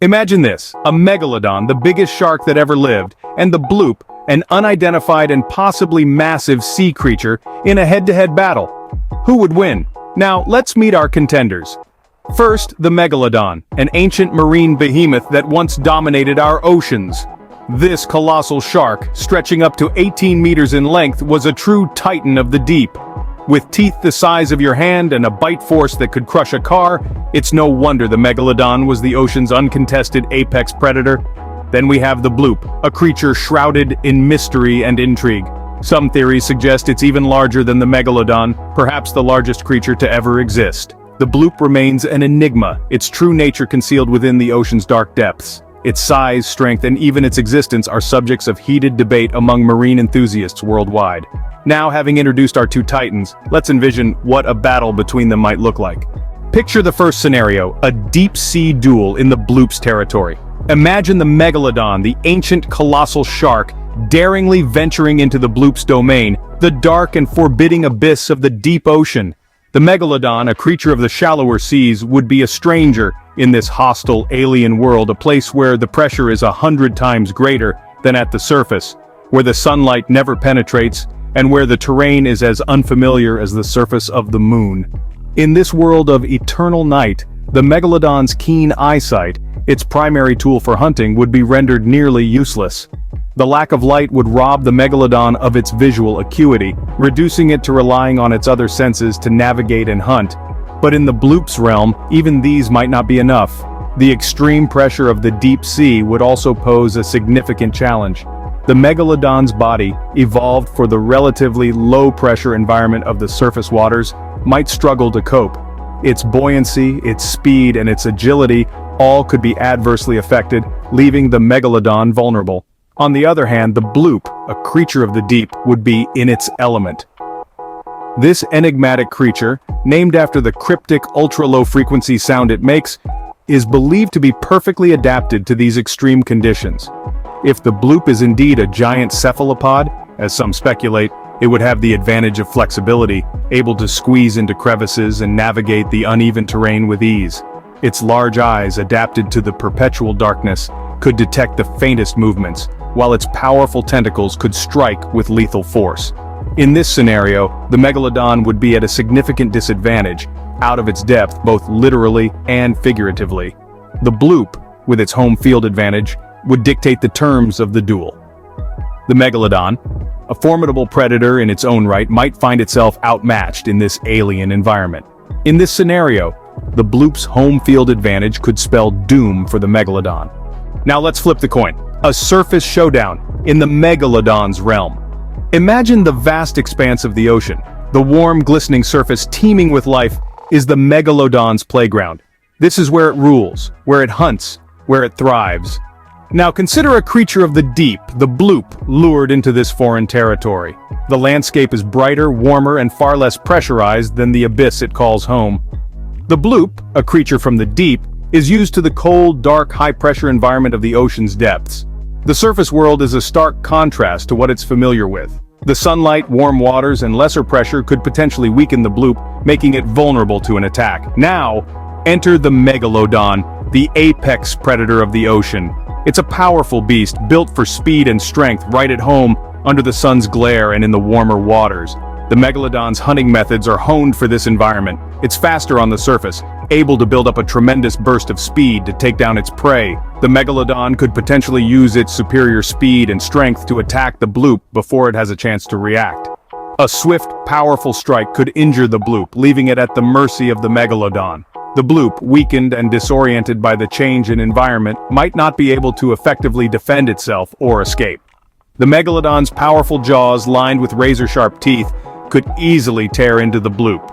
Imagine this, a megalodon, the biggest shark that ever lived, and the Bloop, an unidentified and possibly massive sea creature, in a head-to-head battle. Who would win? Now, let's meet our contenders. First, the megalodon, an ancient marine behemoth that once dominated our oceans. This colossal shark, stretching up to 18 meters in length, was a true titan of the deep. With teeth the size of your hand and a bite force that could crush a car, it's no wonder the megalodon was the ocean's uncontested apex predator. Then we have the Bloop, a creature shrouded in mystery and intrigue. Some theories suggest it's even larger than the megalodon, perhaps the largest creature to ever exist. The Bloop remains an enigma, its true nature concealed within the ocean's dark depths. Its size, strength, and even its existence are subjects of heated debate among marine enthusiasts worldwide. Now, having introduced our two titans, let's envision what a battle between them might look like. Picture the first scenario, a deep-sea duel in the Bloop's territory. Imagine the megalodon, the ancient colossal shark, daringly venturing into the Bloop's domain, the dark and forbidding abyss of the deep ocean. The megalodon, a creature of the shallower seas, would be a stranger in this hostile alien world, a place where the pressure is 100 times greater than at the surface, where the sunlight never penetrates, and where the terrain is as unfamiliar as the surface of the moon. In this world of eternal night, the megalodon's keen eyesight, its primary tool for hunting, would be rendered nearly useless. The lack of light would rob the megalodon of its visual acuity, reducing it to relying on its other senses to navigate and hunt. But in the Bloop's realm, even these might not be enough. The extreme pressure of the deep sea would also pose a significant challenge. The megalodon's body, evolved for the relatively low-pressure environment of the surface waters, might struggle to cope. Its buoyancy, its speed, and its agility all could be adversely affected, leaving the megalodon vulnerable. On the other hand, the Bloop, a creature of the deep, would be in its element. This enigmatic creature, named after the cryptic ultra-low-frequency sound it makes, is believed to be perfectly adapted to these extreme conditions. If the Bloop is indeed a giant cephalopod, as some speculate, it would have the advantage of flexibility, able to squeeze into crevices and navigate the uneven terrain with ease. Its large eyes, adapted to the perpetual darkness, could detect the faintest movements, while its powerful tentacles could strike with lethal force. In this scenario, the megalodon would be at a significant disadvantage, out of its depth both literally and figuratively. The Bloop, with its home field advantage, would dictate the terms of the duel. The megalodon, a formidable predator in its own right, might find itself outmatched in this alien environment. In this scenario, the Bloop's home field advantage could spell doom for the megalodon. Now let's flip the coin. A surface showdown in the megalodon's realm. Imagine the vast expanse of the ocean. The warm, glistening surface teeming with life is the megalodon's playground. This is where it rules, where it hunts, where it thrives. Now consider a creature of the deep, the Bloop, lured into this foreign territory. The landscape is brighter, warmer, and far less pressurized than the abyss it calls home. The Bloop, a creature from the deep, is used to the cold, dark, high-pressure environment of the ocean's depths. The surface world is a stark contrast to what it's familiar with. The sunlight, warm waters, and lesser pressure could potentially weaken the Bloop, making it vulnerable to an attack. Now, enter the megalodon, the apex predator of the ocean. It's a powerful beast, built for speed and strength right at home, under the sun's glare and in the warmer waters. The megalodon's hunting methods are honed for this environment. It's faster on the surface, able to build up a tremendous burst of speed to take down its prey. The megalodon could potentially use its superior speed and strength to attack the Bloop before it has a chance to react. A swift, powerful strike could injure the Bloop, leaving it at the mercy of the megalodon. The Bloop, weakened and disoriented by the change in environment, might not be able to effectively defend itself or escape. The megalodon's powerful jaws, lined with razor-sharp teeth, could easily tear into the Bloop.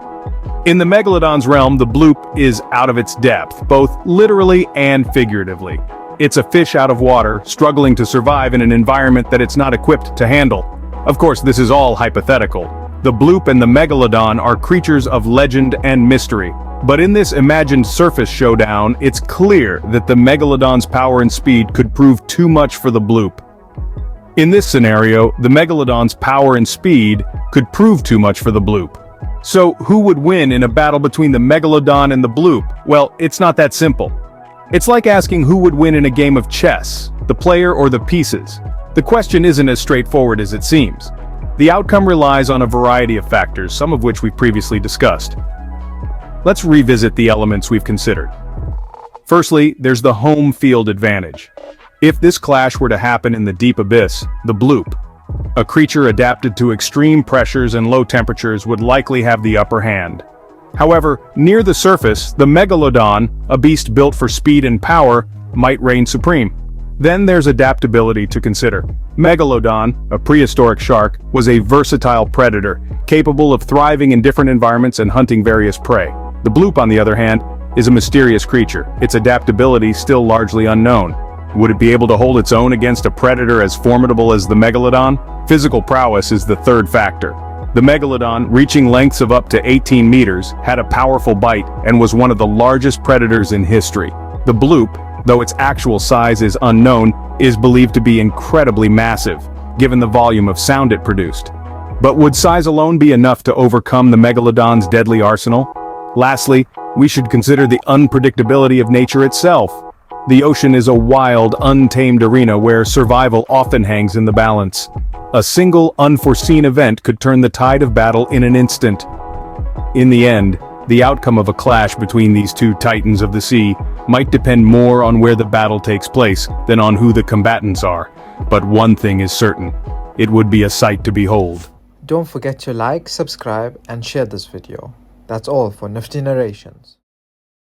In the megalodon's realm, the Bloop is out of its depth, both literally and figuratively. It's a fish out of water, struggling to survive in an environment that it's not equipped to handle. Of course, this is all hypothetical. The Bloop and the megalodon are creatures of legend and mystery. But in this imagined surface showdown, it's clear that the megalodon's power and speed could prove too much for the Bloop. In this scenario, the megalodon's power and speed could prove too much for the Bloop. So, who would win in a battle between the megalodon and the Bloop? Well, it's not that simple. It's like asking who would win in a game of chess, the player or the pieces. The question isn't as straightforward as it seems. The outcome relies on a variety of factors, some of which we've previously discussed. Let's revisit the elements we've considered. Firstly, there's the home field advantage. If this clash were to happen in the deep abyss, the Bloop, a creature adapted to extreme pressures and low temperatures, would likely have the upper hand. However, near the surface, the Megalodon, a beast built for speed and power, might reign supreme. Then there's adaptability to consider. Megalodon, a prehistoric shark, was a versatile predator, capable of thriving in different environments and hunting various prey. The Bloop, on the other hand, is a mysterious creature, its adaptability still largely unknown. Would it be able to hold its own against a predator as formidable as the Megalodon? Physical prowess is the third factor. The Megalodon, reaching lengths of up to 18 meters, had a powerful bite and was one of the largest predators in history. The Bloop, though its actual size is unknown, is believed to be incredibly massive, given the volume of sound it produced. But would size alone be enough to overcome the Megalodon's deadly arsenal? Lastly, we should consider the unpredictability of nature itself. The ocean is a wild, untamed arena where survival often hangs in the balance. A single, unforeseen event could turn the tide of battle in an instant. In the end, the outcome of a clash between these two titans of the sea might depend more on where the battle takes place than on who the combatants are. But one thing is certain: it would be a sight to behold. Don't forget to like, subscribe and share this video. That's all for Nifty Narrations.